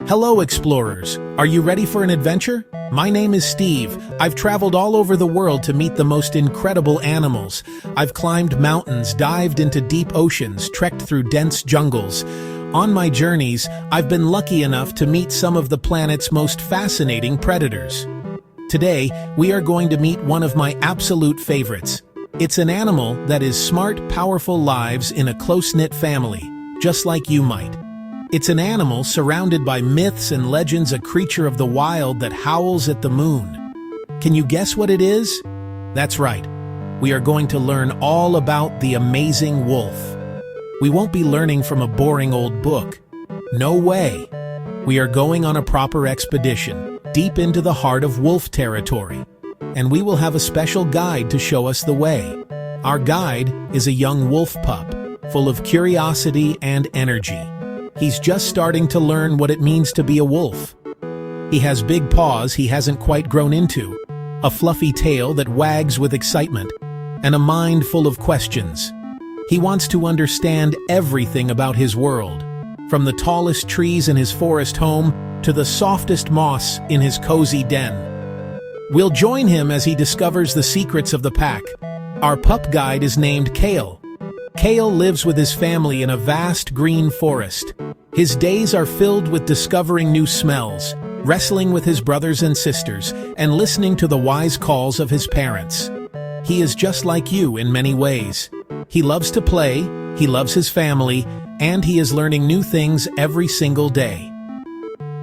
Hello, explorers. Are you ready for an adventure? My name is Steve. I've traveled all over the world to meet the most incredible animals. I've climbed mountains, dived into deep oceans, trekked through dense jungles. On my journeys, I've been lucky enough to meet some of the planet's most fascinating predators. Today, we are going to meet one of my absolute favorites. It's an animal that is smart, powerful lives in a close-knit family, just like you might. It's an animal surrounded by myths and legends, a creature of the wild that howls at the moon. Can you guess what it is? That's right. We are going to learn all about the amazing wolf. We won't be learning from a boring old book. No way. We are going on a proper expedition, deep into the heart of wolf territory. And we will have a special guide to show us the way. Our guide is a young wolf pup, full of curiosity and energy. He's just starting to learn what it means to be a wolf. He has big paws he hasn't quite grown into, a fluffy tail that wags with excitement, and a mind full of questions. He wants to understand everything about his world, from the tallest trees in his forest home to the softest moss in his cozy den. We'll join him as he discovers the secrets of the pack. Our pup guide is named Kale. Kale lives with his family in a vast green forest. His days are filled with discovering new smells, wrestling with his brothers and sisters, and listening to the wise calls of his parents. He is just like you in many ways. He loves to play, he loves his family, and he is learning new things every single day.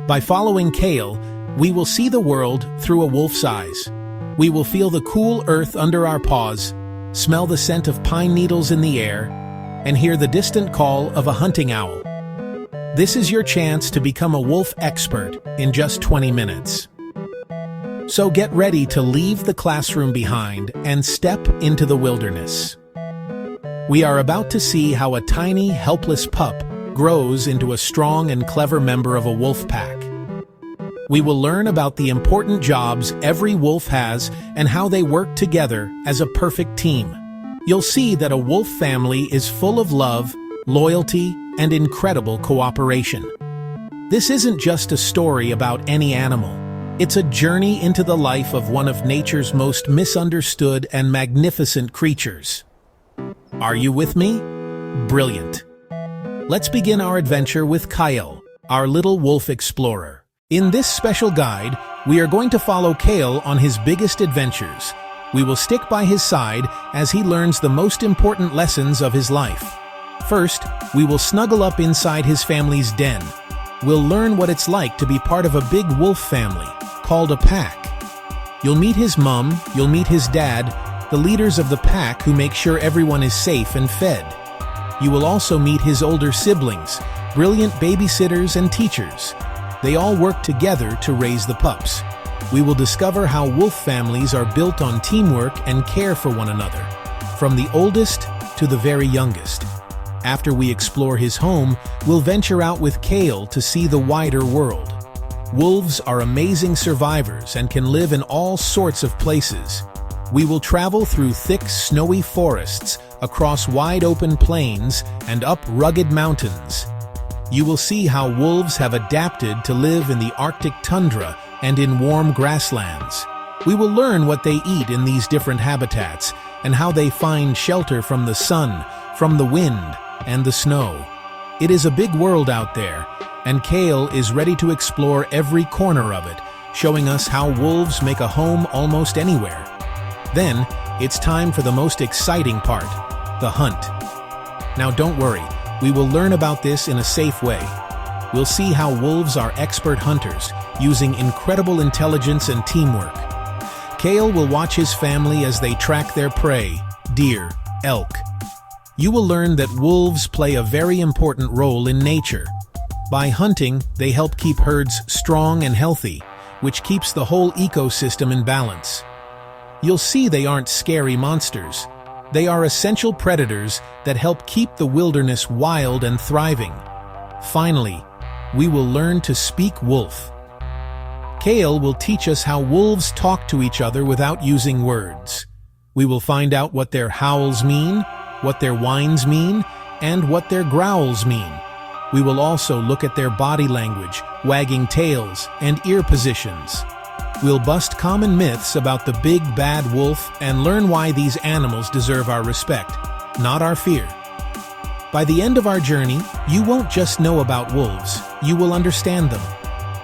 By following Kale, we will see the world through a wolf's eyes. We will feel the cool earth under our paws, smell the scent of pine needles in the air, and hear the distant call of a hunting owl. This is your chance to become a wolf expert in just 20 minutes. So get ready to leave the classroom behind and step into the wilderness. We are about to see how a tiny, helpless pup grows into a strong and clever member of a wolf pack. We will learn about the important jobs every wolf has and how they work together as a perfect team. You'll see that a wolf family is full of love, loyalty, and incredible cooperation. This isn't just a story about any animal. It's a journey into the life of one of nature's most misunderstood and magnificent creatures. Are you with me? Brilliant. Let's begin our adventure with Kale, our little wolf explorer. In this special guide, we are going to follow Kale on his biggest adventures. We will stick by his side as he learns the most important lessons of his life. First, we will snuggle up inside his family's den. We'll learn what it's like to be part of a big wolf family, called a pack. You'll meet his mom, you'll meet his dad, the leaders of the pack who make sure everyone is safe and fed. You will also meet his older siblings, brilliant babysitters and teachers. They all work together to raise the pups. We will discover how wolf families are built on teamwork and care for one another, from the oldest to the very youngest. After we explore his home, we'll venture out with Kale to see the wider world. Wolves are amazing survivors and can live in all sorts of places. We will travel through thick, snowy forests, across wide-open plains, and up rugged mountains. You will see how wolves have adapted to live in the Arctic tundra and in warm grasslands. We will learn what they eat in these different habitats and how they find shelter from the sun, from the wind, and the snow. It is a big world out there, and Kale is ready to explore every corner of it, showing us how wolves make a home almost anywhere. Then, it's time for the most exciting part, the hunt. Now don't worry. We will learn about this in a safe way. We'll see how wolves are expert hunters, using incredible intelligence and teamwork. Kale will watch his family as they track their prey, deer, elk. You will learn that wolves play a very important role in nature. By hunting, they help keep herds strong and healthy, which keeps the whole ecosystem in balance. You'll see they aren't scary monsters. They are essential predators that help keep the wilderness wild and thriving. Finally, we will learn to speak wolf. Kale will teach us how wolves talk to each other without using words. We will find out what their howls mean, what their whines mean, and what their growls mean. We will also look at their body language, wagging tails, and ear positions. We'll bust common myths about the big bad wolf and learn why these animals deserve our respect, not our fear. By the end of our journey, you won't just know about wolves, you will understand them.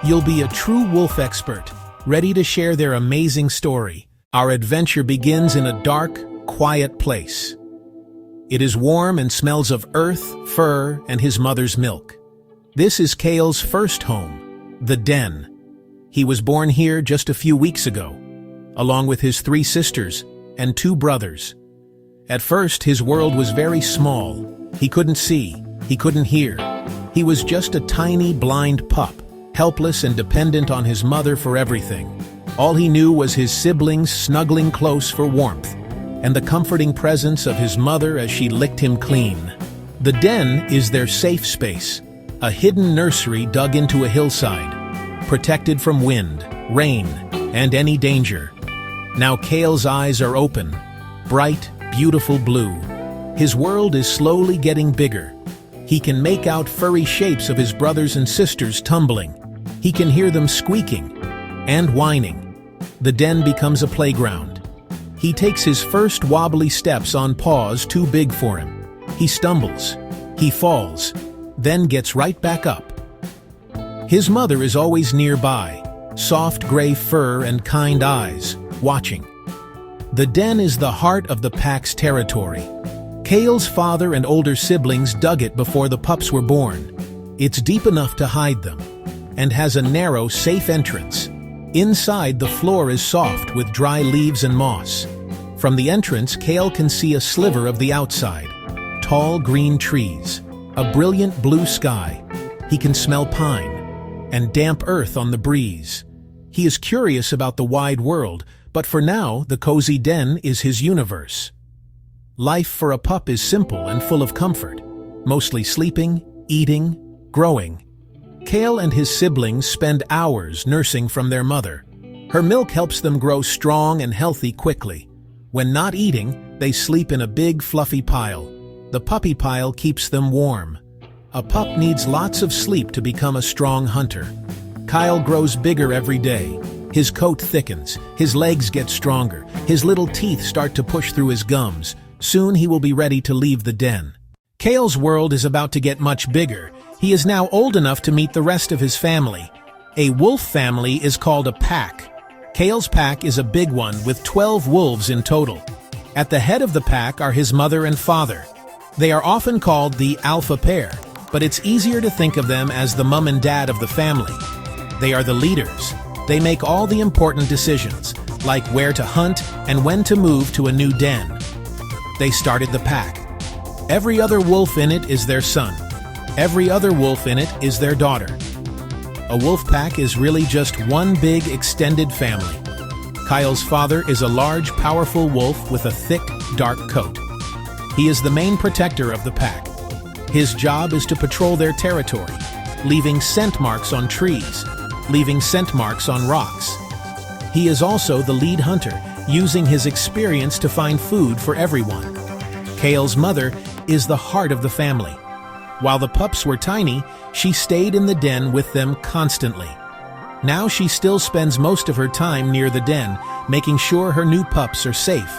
You'll be a true wolf expert, ready to share their amazing story. Our adventure begins in a dark, quiet place. It is warm and smells of earth, fur, and his mother's milk. This is Kale's first home, the den. He was born here just a few weeks ago, along with his 3 sisters and 2 brothers. At first, his world was very small. He couldn't see, he couldn't hear. He was just a tiny, blind pup, helpless and dependent on his mother for everything. All he knew was his siblings snuggling close for warmth, and the comforting presence of his mother as she licked him clean. The den is their safe space, a hidden nursery dug into a hillside, protected from wind, rain, and any danger. Now Kale's eyes are open, bright, beautiful blue. His world is slowly getting bigger. He can make out furry shapes of his brothers and sisters tumbling. He can hear them squeaking and whining. The den becomes a playground. He takes his first wobbly steps on paws too big for him. He stumbles, he falls, then gets right back up. His mother is always nearby, soft gray fur and kind eyes, watching. The den is the heart of the pack's territory. Kale's father and older siblings dug it before the pups were born. It's deep enough to hide them, and has a narrow, safe entrance. Inside, the floor is soft with dry leaves and moss. From the entrance, Kale can see a sliver of the outside. Tall green trees, a brilliant blue sky. He can smell pine, and damp earth on the breeze. He is curious about the wide world, but for now, the cozy den is his universe. Life for a pup is simple and full of comfort, mostly sleeping, eating, growing. Kale and his siblings spend hours nursing from their mother. Her milk helps them grow strong and healthy quickly. When not eating, they sleep in a big fluffy pile. The puppy pile keeps them warm. A pup needs lots of sleep to become a strong hunter. Kyle grows bigger every day. His coat thickens, his legs get stronger, his little teeth start to push through his gums. Soon he will be ready to leave the den. Kale's world is about to get much bigger. He is now old enough to meet the rest of his family. A wolf family is called a pack. Kale's pack is a big one with 12 wolves in total. At the head of the pack are his mother and father. They are often called the alpha pair, but it's easier to think of them as the mom and dad of the family. They are the leaders. They make all the important decisions, like where to hunt and when to move to a new den. They started the pack. Every other wolf in it is their son. Every other wolf in it is their daughter. A wolf pack is really just one big extended family. Kyle's father is a large, powerful wolf with a thick, dark coat. He is the main protector of the pack. His job is to patrol their territory, leaving scent marks on trees, leaving scent marks on rocks. He is also the lead hunter, using his experience to find food for everyone. Kale's mother is the heart of the family. While the pups were tiny, she stayed in the den with them constantly. Now she still spends most of her time near the den, making sure her new pups are safe.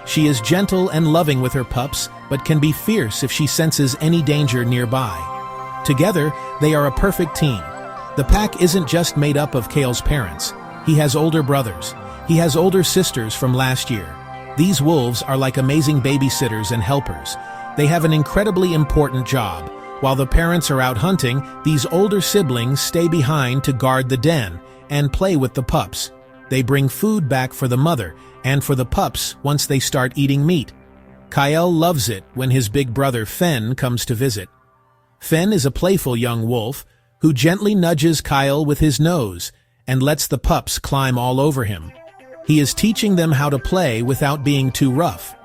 She is gentle and loving with her pups, but can be fierce if she senses any danger nearby. Together, they are a perfect team. The pack isn't just made up of Kale's parents. He has older brothers. He has older sisters from last year. These wolves are like amazing babysitters and helpers. They have an incredibly important job. While the parents are out hunting, these older siblings stay behind to guard the den and play with the pups. They bring food back for the mother and for the pups once they start eating meat. Kyle loves it when his big brother Fen comes to visit. Fen is a playful young wolf who gently nudges Kyle with his nose and lets the pups climb all over him. He is teaching them how to play without being too rough.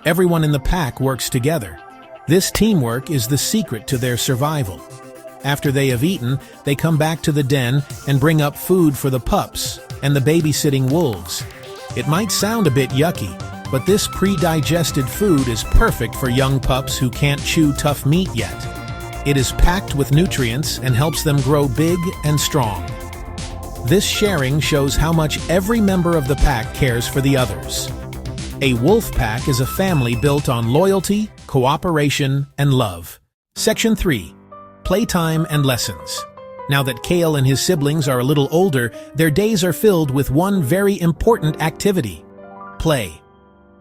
Everyone in the pack works together. This teamwork is the secret to their survival. After they have eaten, they come back to the den and bring up food for the pups and the babysitting wolves. It might sound a bit yucky, but this pre-digested food is perfect for young pups who can't chew tough meat yet. It is packed with nutrients and helps them grow big and strong. This sharing shows how much every member of the pack cares for the others. A wolf pack is a family built on loyalty, cooperation, and love. Section 3. Playtime and lessons. Now that Kale and his siblings are a little older, their days are filled with one very important activity: play.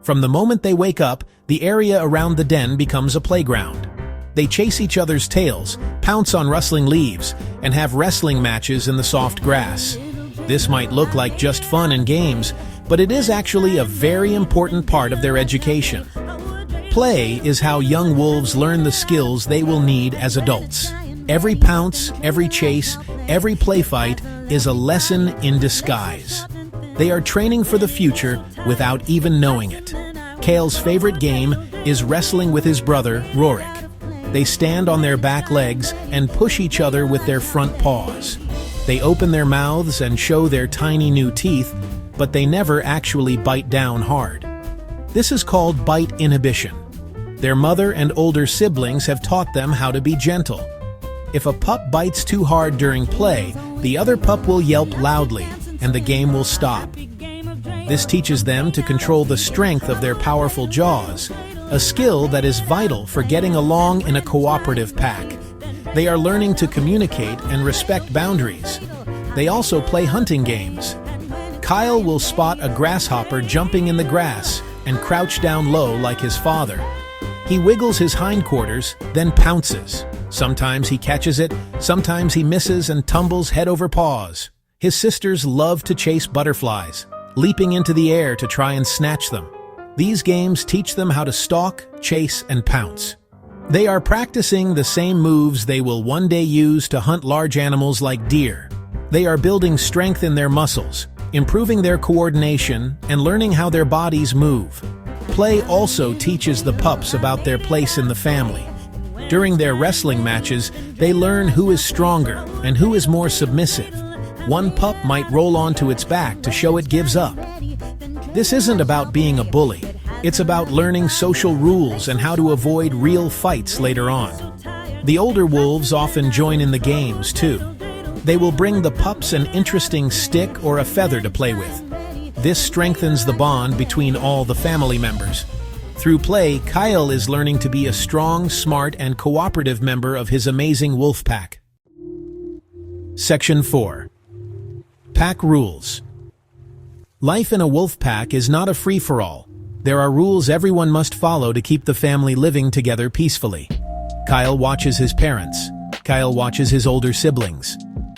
From the moment they wake up, the area around the den becomes a playground. They chase each other's tails, pounce on rustling leaves, and have wrestling matches in the soft grass. This might look like just fun and games, but it is actually a very important part of their education. Play is how young wolves learn the skills they will need as adults. Every pounce, every chase, every play fight is a lesson in disguise. They are training for the future without even knowing it. Kale's favorite game is wrestling with his brother, Rorik. They stand on their back legs and push each other with their front paws. They open their mouths and show their tiny new teeth, but they never actually bite down hard. This is called bite inhibition. Their mother and older siblings have taught them how to be gentle. If a pup bites too hard during play, the other pup will yelp loudly, and the game will stop. This teaches them to control the strength of their powerful jaws, a skill that is vital for getting along in a cooperative pack. They are learning to communicate and respect boundaries. They also play hunting games. Kyle will spot a grasshopper jumping in the grass and crouch down low like his father. He wiggles his hindquarters, then pounces. Sometimes he catches it, sometimes he misses and tumbles head over paws. His sisters love to chase butterflies, leaping into the air to try and snatch them. These games teach them how to stalk, chase, and pounce. They are practicing the same moves they will one day use to hunt large animals like deer. They are building strength in their muscles, improving their coordination, and learning how their bodies move. Play also teaches the pups about their place in the family. During their wrestling matches, they learn who is stronger and who is more submissive. One pup might roll onto its back to show it gives up. This isn't about being a bully. It's about learning social rules and how to avoid real fights later on. The older wolves often join in the games, too. They will bring the pups an interesting stick or a feather to play with. This strengthens the bond between all the family members. Through play, Kyle is learning to be a strong, smart, and cooperative member of his amazing wolf pack. Section 4. Pack rules. Life in a wolf pack is not a free-for-all. There are rules everyone must follow to keep the family living together peacefully. Kyle watches his parents. Kyle watches his older siblings.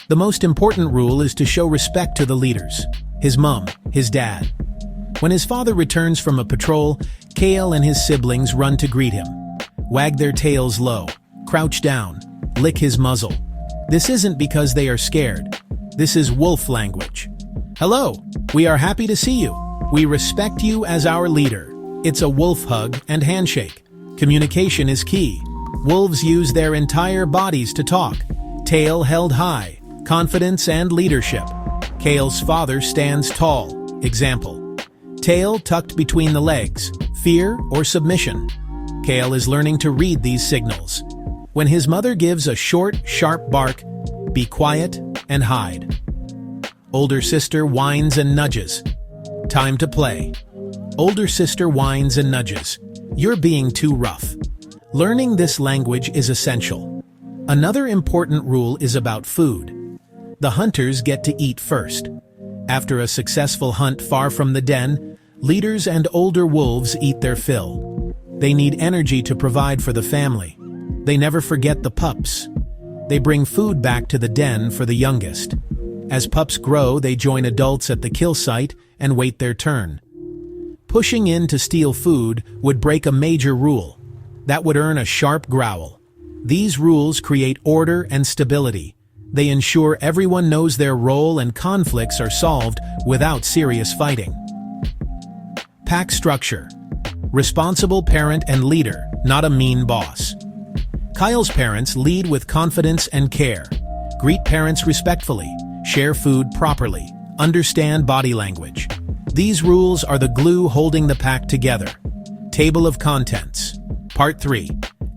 The most important rule is to show respect to the leaders, his mom, his dad. When his father returns from a patrol, Kale and his siblings run to greet him. Wag their tails low, crouch down, lick his muzzle. This isn't because they are scared. This is wolf language. Hello, we are happy to see you. We respect you as our leader. It's a wolf hug and handshake. Communication is key. Wolves use their entire bodies to talk. Tail held high, confidence and leadership. Kale's father stands tall. Example. Tail tucked between the legs, fear or submission. Kale is learning to read these signals. When his mother gives a short, sharp bark, be quiet and hide. Older sister whines and nudges. Time to play. Older sister whines and nudges. You're being too rough. Learning this language is essential. Another important rule is about food. The hunters get to eat first. After a successful hunt far from the den, leaders and older wolves eat their fill. They need energy to provide for the family. They never forget the pups. They bring food back to the den for the youngest. As pups grow, they join adults at the kill site and wait their turn. Pushing in to steal food would break a major rule. That would earn a sharp growl. These rules create order and stability. They ensure everyone knows their role and conflicts are solved without serious fighting. Pack structure. Responsible parent and leader, not a mean boss. Kyle's parents lead with confidence and care. Greet parents respectfully. Share food properly. Understand body language. These rules are the glue holding the pack together. Table of Contents. Part 3.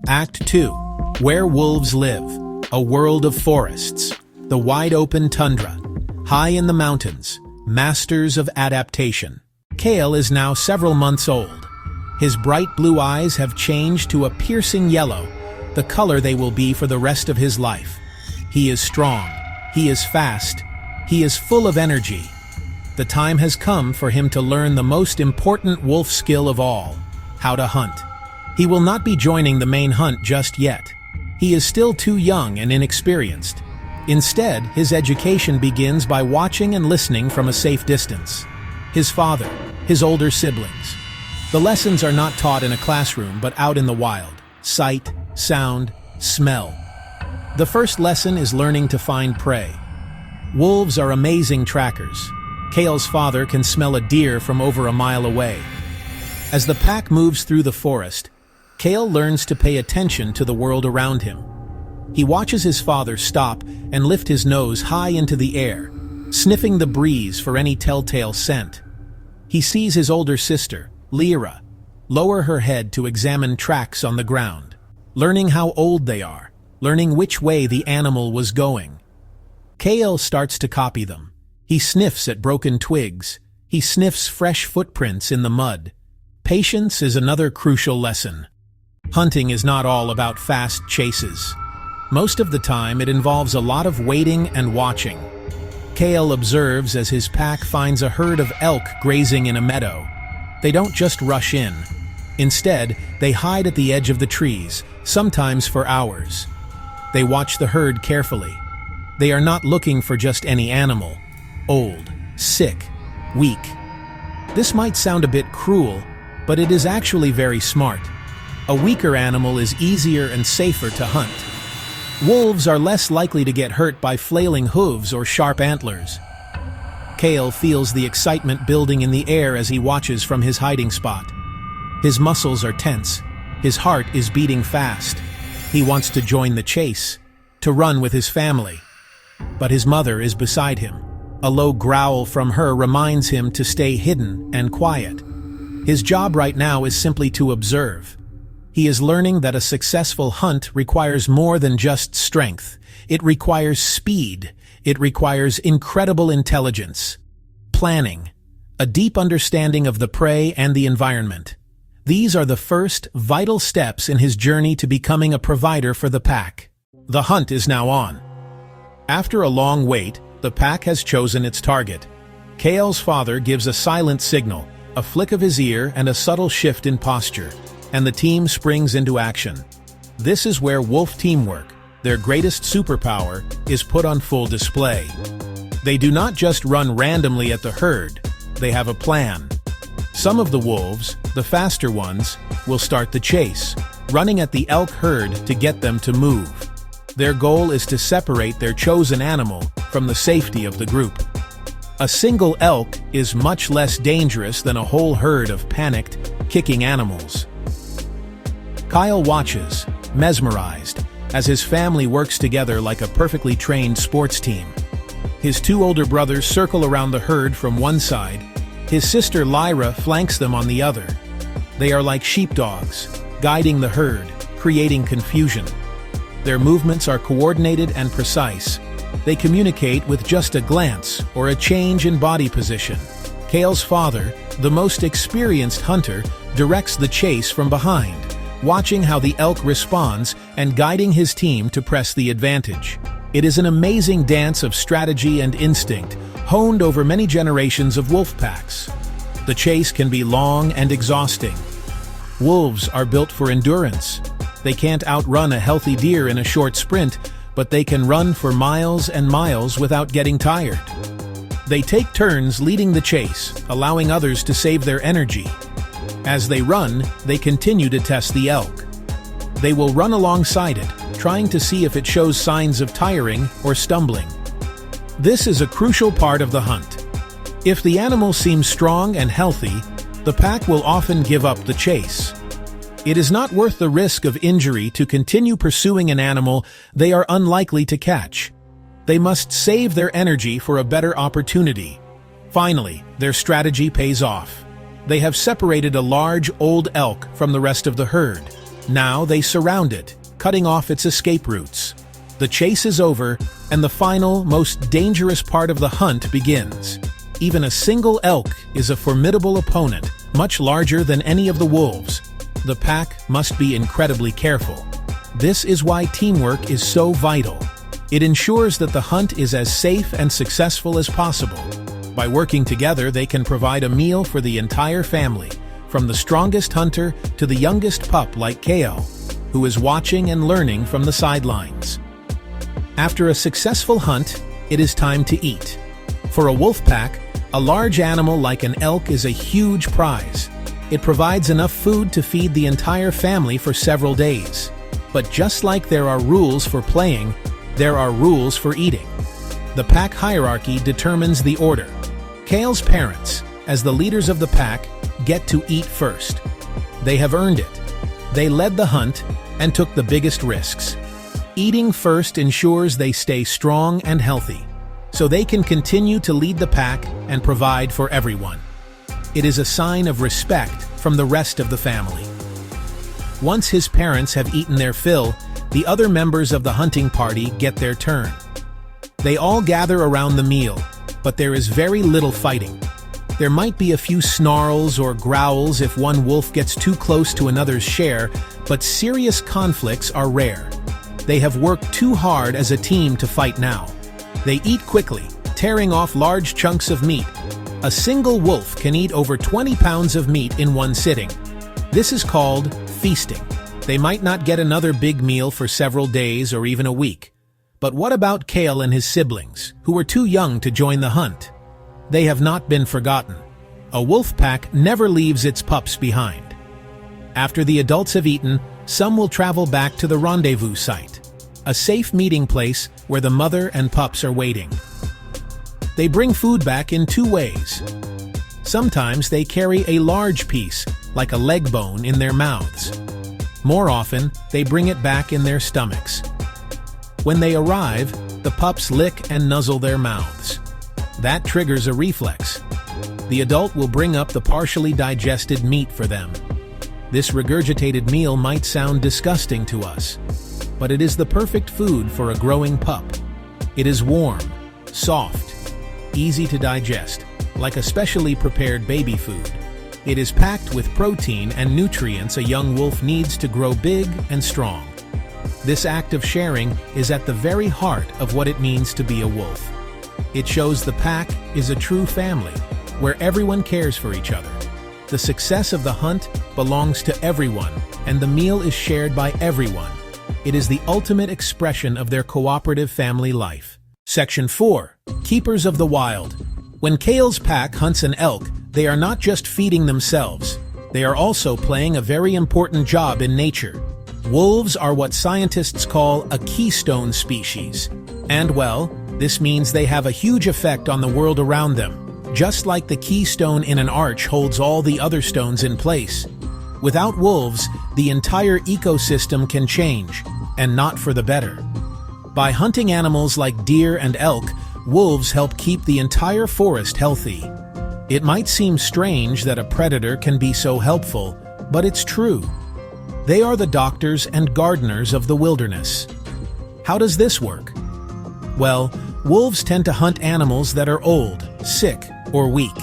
Act 2. Where wolves live, a world of forests, the wide-open tundra, high in the mountains, masters of adaptation. Kale is now several months old. His bright blue eyes have changed to a piercing yellow, the color they will be for the rest of his life. He is strong, he is fast, he is full of energy. The time has come for him to learn the most important wolf skill of all, how to hunt. He will not be joining the main hunt just yet. He is still too young and inexperienced. Instead, his education begins by watching and listening from a safe distance. His father, his older siblings. The lessons are not taught in a classroom but out in the wild. Sight, sound, smell. The first lesson is learning to find prey. Wolves are amazing trackers. Kale's father can smell a deer from over a mile away. As the pack moves through the forest, Kale learns to pay attention to the world around him. He watches his father stop and lift his nose high into the air, sniffing the breeze for any telltale scent. He sees his older sister, Lyra, lower her head to examine tracks on the ground, learning how old they are, learning which way the animal was going. Kale starts to copy them. He sniffs at broken twigs. He sniffs fresh footprints in the mud. Patience is another crucial lesson. Hunting is not all about fast chases. Most of the time, it involves a lot of waiting and watching. Kale observes as his pack finds a herd of elk grazing in a meadow. They don't just rush in. Instead, they hide at the edge of the trees, sometimes for hours. They watch the herd carefully. They are not looking for just any animal. Old, sick, weak. This might sound a bit cruel, but it is actually very smart. A weaker animal is easier and safer to hunt. Wolves are less likely to get hurt by flailing hooves or sharp antlers. Kale feels the excitement building in the air as he watches from his hiding spot. His muscles are tense. His heart is beating fast. He wants to join the chase, to run with his family. But his mother is beside him. A low growl from her reminds him to stay hidden and quiet. His job right now is simply to observe. He is learning that a successful hunt requires more than just strength. It requires speed. It requires incredible intelligence, planning, a deep understanding of the prey and the environment. These are the first vital steps in his journey to becoming a provider for the pack. The hunt is now on. After a long wait, the pack has chosen its target. Kale's father gives a silent signal, a flick of his ear and a subtle shift in posture, and the team springs into action. This is where wolf teamwork, their greatest superpower, is put on full display. They do not just run randomly at the herd, they have a plan. Some of the wolves, the faster ones, will start the chase, running at the elk herd to get them to move. Their goal is to separate their chosen animal from the safety of the group. A single elk is much less dangerous than a whole herd of panicked, kicking animals. Kale watches, mesmerized, as his family works together like a perfectly trained sports team. His two older brothers circle around the herd from one side. His sister Lyra flanks them on the other. They are like sheepdogs, guiding the herd, creating confusion. Their movements are coordinated and precise. They communicate with just a glance or a change in body position. Kale's father, the most experienced hunter, directs the chase from behind, watching how the elk responds and guiding his team to press the advantage. It is an amazing dance of strategy and instinct, honed over many generations of wolf packs. The chase can be long and exhausting. Wolves are built for endurance. They can't outrun a healthy deer in a short sprint, but they can run for miles and miles without getting tired. They take turns leading the chase, allowing others to save their energy. As they run, they continue to test the elk. They will run alongside it, trying to see if it shows signs of tiring or stumbling. This is a crucial part of the hunt. If the animal seems strong and healthy, the pack will often give up the chase. It is not worth the risk of injury to continue pursuing an animal they are unlikely to catch. They must save their energy for a better opportunity. Finally, their strategy pays off. They have separated a large, old elk from the rest of the herd. Now they surround it, cutting off its escape routes. The chase is over, and the final, most dangerous part of the hunt begins. Even a single elk is a formidable opponent, much larger than any of the wolves. The pack must be incredibly careful. This is why teamwork is so vital. It ensures that the hunt is as safe and successful as possible. By working together, they can provide a meal for the entire family, from the strongest hunter to the youngest pup like Kale, who is watching and learning from the sidelines. After a successful hunt, it is time to eat. For a wolf pack, a large animal like an elk is a huge prize. It provides enough food to feed the entire family for several days. But just like there are rules for playing, there are rules for eating. The pack hierarchy determines the order. Kale's parents, as the leaders of the pack, get to eat first. They have earned it. They led the hunt and took the biggest risks. Eating first ensures they stay strong and healthy, so they can continue to lead the pack and provide for everyone. It is a sign of respect from the rest of the family. Once his parents have eaten their fill, the other members of the hunting party get their turn. They all gather around the meal, but there is very little fighting. There might be a few snarls or growls if one wolf gets too close to another's share, but serious conflicts are rare. They have worked too hard as a team to fight now. They eat quickly, tearing off large chunks of meat. A single wolf can eat over 20 pounds of meat in one sitting. This is called feasting. They might not get another big meal for several days or even a week. But what about Kale and his siblings, who were too young to join the hunt? They have not been forgotten. A wolf pack never leaves its pups behind. After the adults have eaten, some will travel back to the rendezvous site, a safe meeting place where the mother and pups are waiting. They bring food back in two ways. Sometimes they carry a large piece, like a leg bone, in their mouths. More often, they bring it back in their stomachs. When they arrive, the pups lick and nuzzle their mouths. That triggers a reflex. The adult will bring up the partially digested meat for them. This regurgitated meal might sound disgusting to us, but it is the perfect food for a growing pup. It is warm, soft, easy to digest, like a specially prepared baby food. It is packed with protein and nutrients a young wolf needs to grow big and strong. This act of sharing is at the very heart of what it means to be a wolf. It shows the pack is a true family, where everyone cares for each other. The success of the hunt belongs to everyone, and the meal is shared by everyone. It is the ultimate expression of their cooperative family life. Section 4. Keepers of the Wild. When Kale's pack hunts an elk, they are not just feeding themselves. They are also playing a very important job in nature. Wolves are what scientists call a keystone species. And well, this means they have a huge effect on the world around them, just like the keystone in an arch holds all the other stones in place. Without wolves, the entire ecosystem can change, and not for the better. By hunting animals like deer and elk, wolves help keep the entire forest healthy. It might seem strange that a predator can be so helpful, but it's true. They are the doctors and gardeners of the wilderness. How does this work? Well, wolves tend to hunt animals that are old, sick, or weak.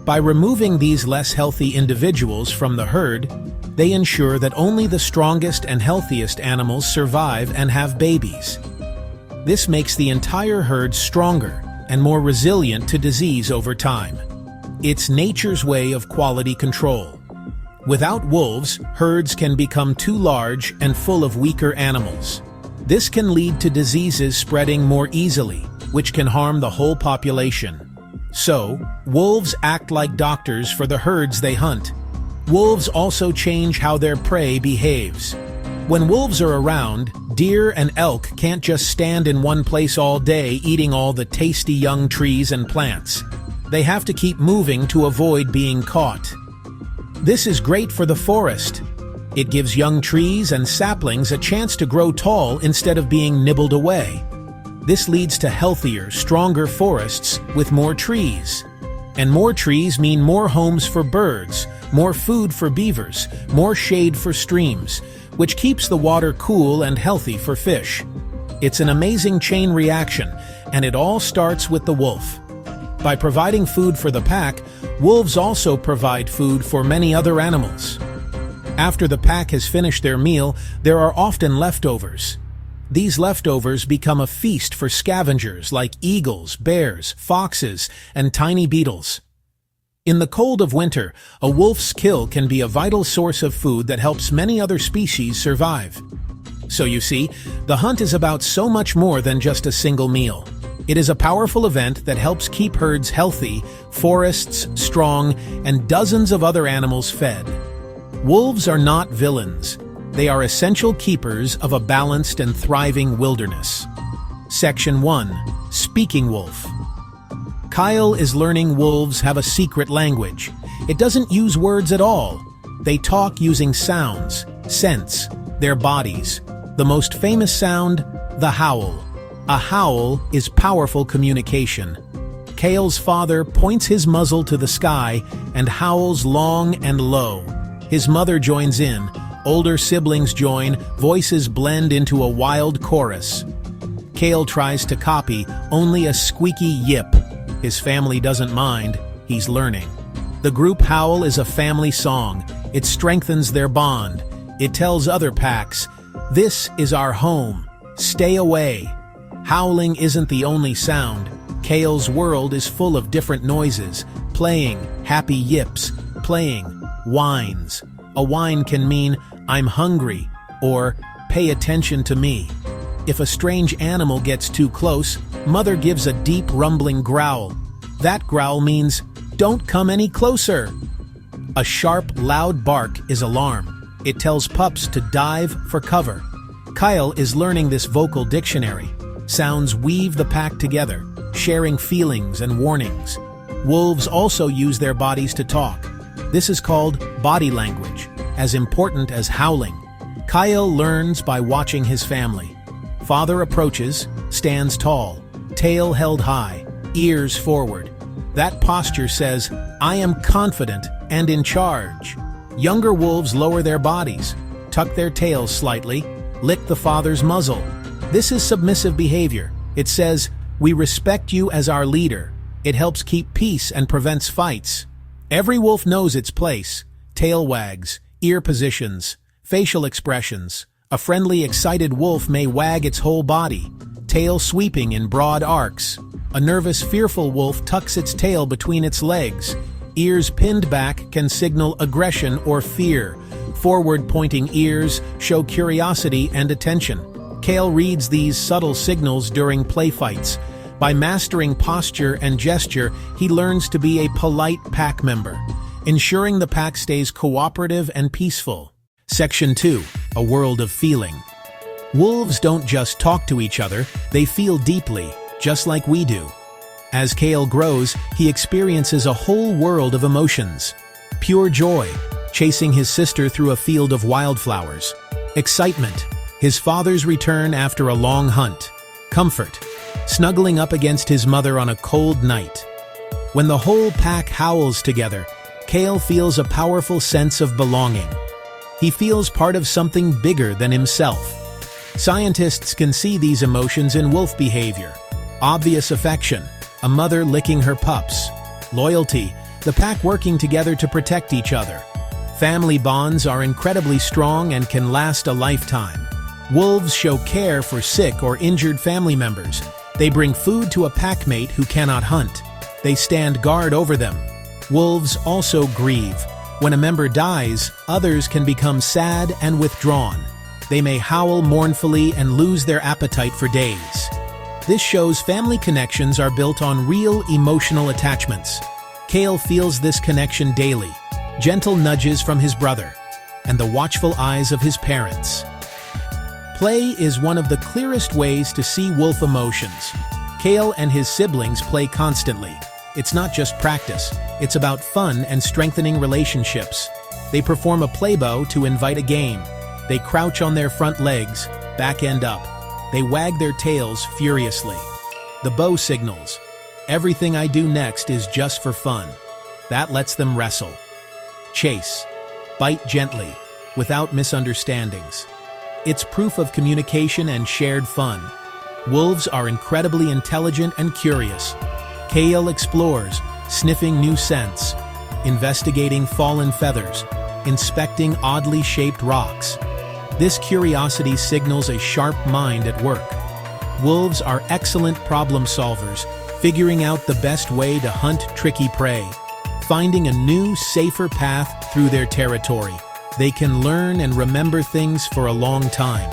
By removing these less healthy individuals from the herd, they ensure that only the strongest and healthiest animals survive and have babies. This makes the entire herd stronger and more resilient to disease over time. It's nature's way of quality control. Without wolves, herds can become too large and full of weaker animals. This can lead to diseases spreading more easily, which can harm the whole population. So, wolves act like doctors for the herds they hunt. Wolves also change how their prey behaves. When wolves are around, deer and elk can't just stand in one place all day eating all the tasty young trees and plants. They have to keep moving to avoid being caught. This is great for the forest. It gives young trees and saplings a chance to grow tall instead of being nibbled away. This leads to healthier, stronger forests with more trees. And more trees mean more homes for birds, more food for beavers, more shade for streams, which keeps the water cool and healthy for fish. It's an amazing chain reaction, and it all starts with the wolf. By providing food for the pack, wolves also provide food for many other animals. After the pack has finished their meal, there are often leftovers. These leftovers become a feast for scavengers like eagles, bears, foxes, and tiny beetles. In the cold of winter, a wolf's kill can be a vital source of food that helps many other species survive. So you see, the hunt is about so much more than just a single meal. It is a powerful event that helps keep herds healthy, forests strong, and dozens of other animals fed. Wolves are not villains. They are essential keepers of a balanced and thriving wilderness. Section 1. Speaking Wolf. Kyle is learning wolves have a secret language. It doesn't use words at all. They talk using sounds, scents, their bodies. The most famous sound, the howl. A howl is powerful communication. Kale's father points his muzzle to the sky and howls long and low. His mother joins in, older siblings join, voices blend into a wild chorus. Kale tries to copy, only a squeaky yip. His family doesn't mind, he's learning. The group howl is a family song. It strengthens their bond. It tells other packs, "This is our home. Stay away." Howling isn't the only sound. Kale's world is full of different noises, playing, happy yips, playing, whines. A whine can mean, "I'm hungry," or "pay attention to me." If a strange animal gets too close, Mother gives a deep rumbling growl. That growl means, "Don't come any closer." A sharp, loud bark is alarm. It tells pups to dive for cover. Kyle is learning this vocal dictionary. Sounds weave the pack together, sharing feelings and warnings. Wolves also use their bodies to talk. This is called body language, as important as howling. Kyle learns by watching his family. Father approaches, stands tall, tail held high, ears forward. That posture says, "I am confident and in charge." Younger wolves lower their bodies, tuck their tails slightly, lick the father's muzzle. This is submissive behavior. It says, "We respect you as our leader." It helps keep peace and prevents fights. Every wolf knows its place. Tail wags, ear positions, facial expressions. A friendly, excited wolf may wag its whole body, tail sweeping in broad arcs. A nervous, fearful wolf tucks its tail between its legs. Ears pinned back can signal aggression or fear. Forward-pointing ears show curiosity and attention. Kale reads these subtle signals during play fights. By mastering posture and gesture, he learns to be a polite pack member, ensuring the pack stays cooperative and peaceful. Section 2. A world of feeling. Wolves don't just talk to each other, they feel deeply, just like we do. As Kale grows, he experiences a whole world of emotions. Pure joy, chasing his sister through a field of wildflowers. Excitement, his father's return after a long hunt. Comfort, snuggling up against his mother on a cold night. When the whole pack howls together, Kale feels a powerful sense of belonging. He feels part of something bigger than himself. Scientists can see these emotions in wolf behavior. Obvious affection, a mother licking her pups. Loyalty, the pack working together to protect each other. Family bonds are incredibly strong and can last a lifetime. Wolves show care for sick or injured family members. They bring food to a packmate who cannot hunt. They stand guard over them. Wolves also grieve. When a member dies, others can become sad and withdrawn. They may howl mournfully and lose their appetite for days. This shows family connections are built on real emotional attachments. Kale feels this connection daily. Gentle nudges from his brother, and the watchful eyes of his parents. Play is one of the clearest ways to see wolf emotions. Kale and his siblings play constantly. It's not just practice, it's about fun and strengthening relationships. They perform a play bow to invite a game. They crouch on their front legs, back end up. They wag their tails furiously. The bow signals, "Everything I do next is just for fun." That lets them wrestle. Chase, bite gently. without misunderstandings. It's proof of communication and shared fun. Wolves are incredibly intelligent and curious. Kale explores, sniffing new scents, investigating fallen feathers, inspecting oddly shaped rocks. This curiosity signals a sharp mind at work. Wolves are excellent problem solvers, figuring out the best way to hunt tricky prey, finding a new, safer path through their territory. They can learn and remember things for a long time.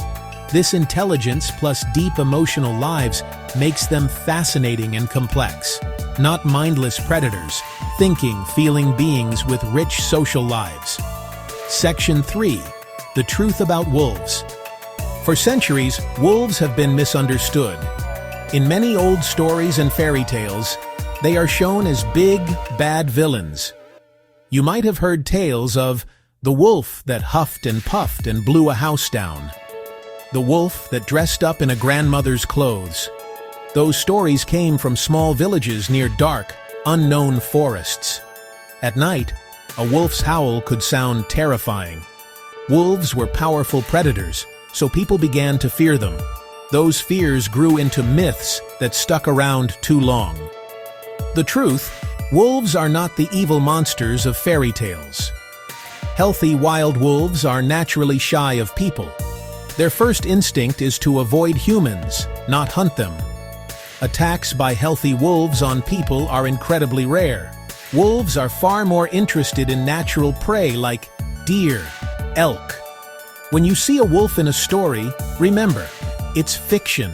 This intelligence plus deep emotional lives makes them fascinating and complex. Not mindless predators, thinking, feeling beings with rich social lives. Section 3. The truth about wolves. For centuries, wolves have been misunderstood. In many old stories and fairy tales, they are shown as big, bad villains. You might have heard tales of the wolf that huffed and puffed and blew a house down, the wolf that dressed up in a grandmother's clothes. Those stories came from small villages near dark, unknown forests. At night, a wolf's howl could sound terrifying. Wolves were powerful predators, so people began to fear them. Those fears grew into myths that stuck around too long. The truth: wolves are not the evil monsters of fairy tales. Healthy wild wolves are naturally shy of people. Their first instinct is to avoid humans, not hunt them. Attacks by healthy wolves on people are incredibly rare. Wolves are far more interested in natural prey like deer, elk. When you see a wolf in a story, remember, it's fiction.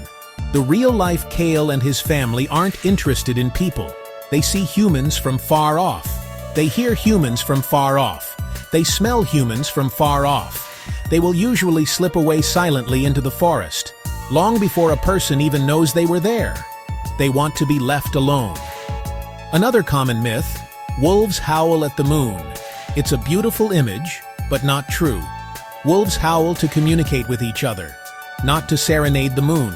The real-life Kale and his family aren't interested in people. They see humans from far off. They hear humans from far off. They smell humans from far off. They will usually slip away silently into the forest, long before a person even knows they were there. They want to be left alone. Another common myth: wolves howl at the moon. It's a beautiful image, but not true. Wolves howl to communicate with each other, not to serenade the moon.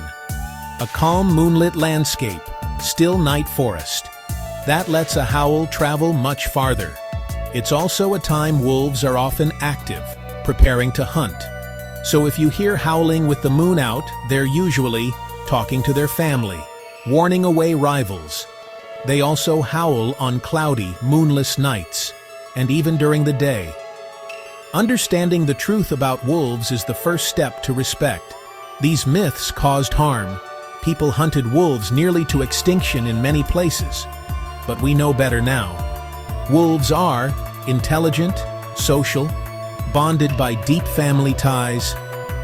A calm moonlit landscape, still night forest. That lets a howl travel much farther. It's also a time wolves are often active, preparing to hunt. So if you hear howling with the moon out, they're usually talking to their family, warning away rivals. They also howl on cloudy, moonless nights, and even during the day. Understanding the truth about wolves is the first step to respect. These myths caused harm. People hunted wolves nearly to extinction in many places. But we know better now. Wolves are intelligent, social, bonded by deep family ties.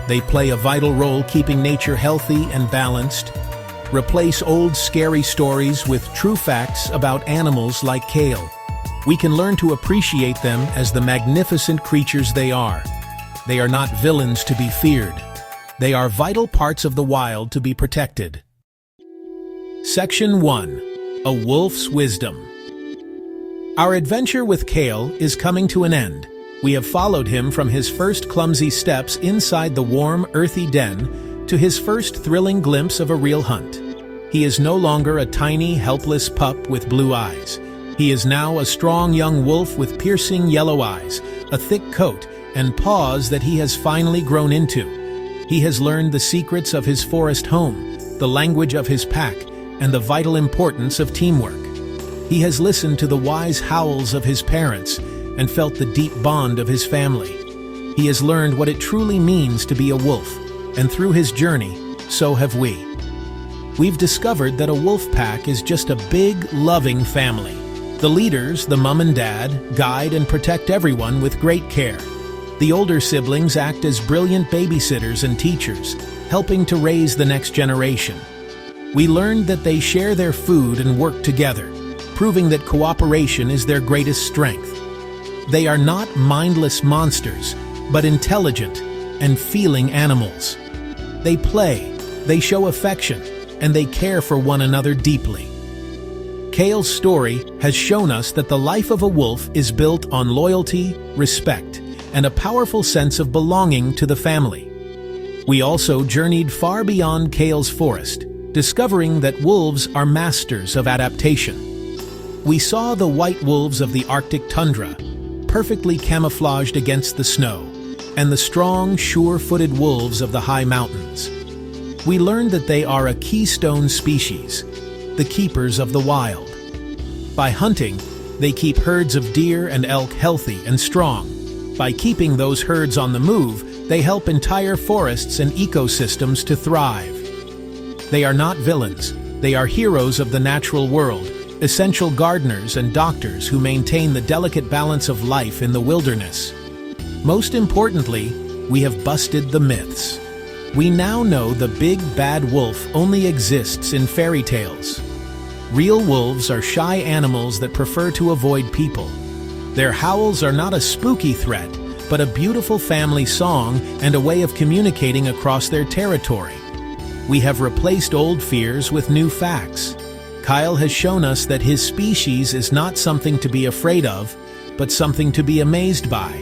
They play a vital role keeping nature healthy and balanced. Replace old scary stories with true facts about animals like Kale. We can learn to appreciate them as the magnificent creatures they are. They are not villains to be feared. They are vital parts of the wild to be protected. Section 1. A Wolf's Wisdom. Our adventure with Kale is coming to an end. We have followed him from his first clumsy steps inside the warm, earthy den to his first thrilling glimpse of a real hunt. He is no longer a tiny, helpless pup with blue eyes. He is now a strong young wolf with piercing yellow eyes, a thick coat, and paws that he has finally grown into. He has learned the secrets of his forest home, the language of his pack, and the vital importance of teamwork. He has listened to the wise howls of his parents and felt the deep bond of his family. He has learned what it truly means to be a wolf, and through his journey, so have we. We've discovered that a wolf pack is just a big, loving family. The leaders, the mom and dad, guide and protect everyone with great care. The older siblings act as brilliant babysitters and teachers, helping to raise the next generation. We learned that they share their food and work together, proving that cooperation is their greatest strength. They are not mindless monsters, but intelligent and feeling animals. They play, they show affection, and they care for one another deeply. Kale's story has shown us that the life of a wolf is built on loyalty, respect, and a powerful sense of belonging to the family. We also journeyed far beyond Kale's forest, discovering that wolves are masters of adaptation. We saw the white wolves of the Arctic tundra, perfectly camouflaged against the snow, and the strong, sure-footed wolves of the high mountains. We learned that they are a keystone species, the keepers of the wild. By hunting, they keep herds of deer and elk healthy and strong. By keeping those herds on the move, they help entire forests and ecosystems to thrive. They are not villains, they are heroes of the natural world, essential gardeners and doctors who maintain the delicate balance of life in the wilderness. Most importantly, we have busted the myths. We now know the big bad wolf only exists in fairy tales. Real wolves are shy animals that prefer to avoid people. Their howls are not a spooky threat, but a beautiful family song and a way of communicating across their territory. We have replaced old fears with new facts. Kyle has shown us that his species is not something to be afraid of, but something to be amazed by.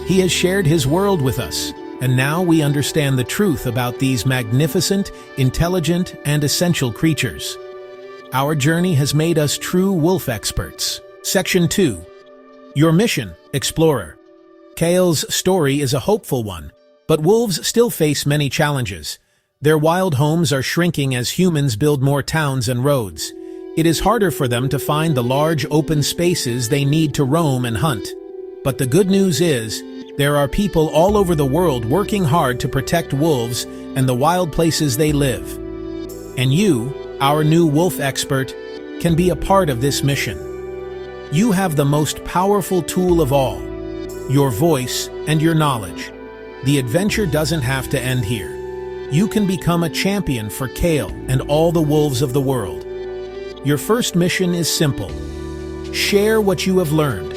He has shared his world with us, and now we understand the truth about these magnificent, intelligent, and essential creatures. Our journey has made us true wolf experts. Section 2. Your mission, Explorer. Kale's story is a hopeful one, but wolves still face many challenges. Their wild homes are shrinking as humans build more towns and roads. It is harder for them to find the large open spaces they need to roam and hunt. But the good news is, there are people all over the world working hard to protect wolves and the wild places they live. And you, our new wolf expert, can be a part of this mission. You have the most powerful tool of all, your voice and your knowledge. The adventure doesn't have to end here. You can become a champion for Kale and all the wolves of the world. Your first mission is simple. Share what you have learned.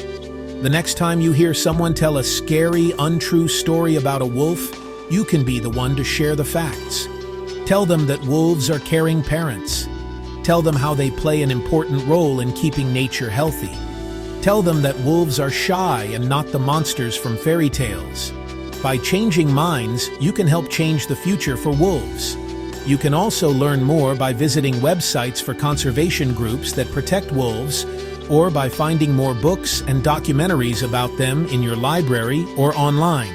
The next time you hear someone tell a scary, untrue story about a wolf, you can be the one to share the facts. Tell them that wolves are caring parents. Tell them how they play an important role in keeping nature healthy. Tell them that wolves are shy and not the monsters from fairy tales. By changing minds, you can help change the future for wolves. You can also learn more by visiting websites for conservation groups that protect wolves, or by finding more books and documentaries about them in your library or online.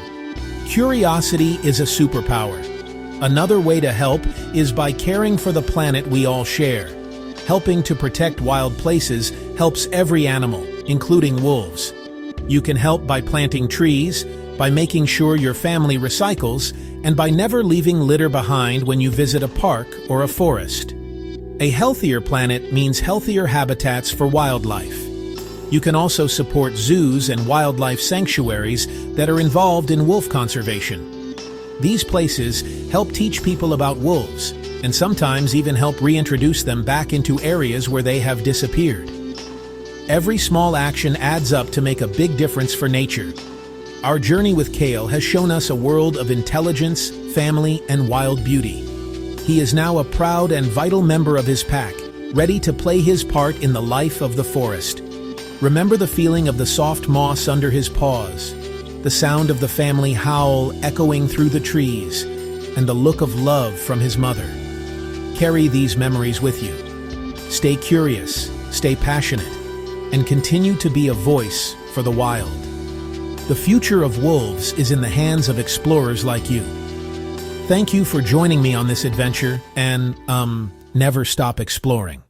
Curiosity is a superpower. Another way to help is by caring for the planet we all share. Helping to protect wild places helps every animal, including wolves. You can help by planting trees, by making sure your family recycles, and by never leaving litter behind when you visit a park or a forest. A healthier planet means healthier habitats for wildlife. You can also support zoos and wildlife sanctuaries that are involved in wolf conservation. These places help teach people about wolves, and sometimes even help reintroduce them back into areas where they have disappeared. Every small action adds up to make a big difference for nature. Our journey with Kale has shown us a world of intelligence, family, and wild beauty. He is now a proud and vital member of his pack, ready to play his part in the life of the forest. Remember the feeling of the soft moss under his paws, the sound of the family howl echoing through the trees, and the look of love from his mother. Carry these memories with you. Stay curious, stay passionate, and continue to be a voice for the wild. The future of wolves is in the hands of explorers like you. Thank you for joining me on this adventure, and, never stop exploring.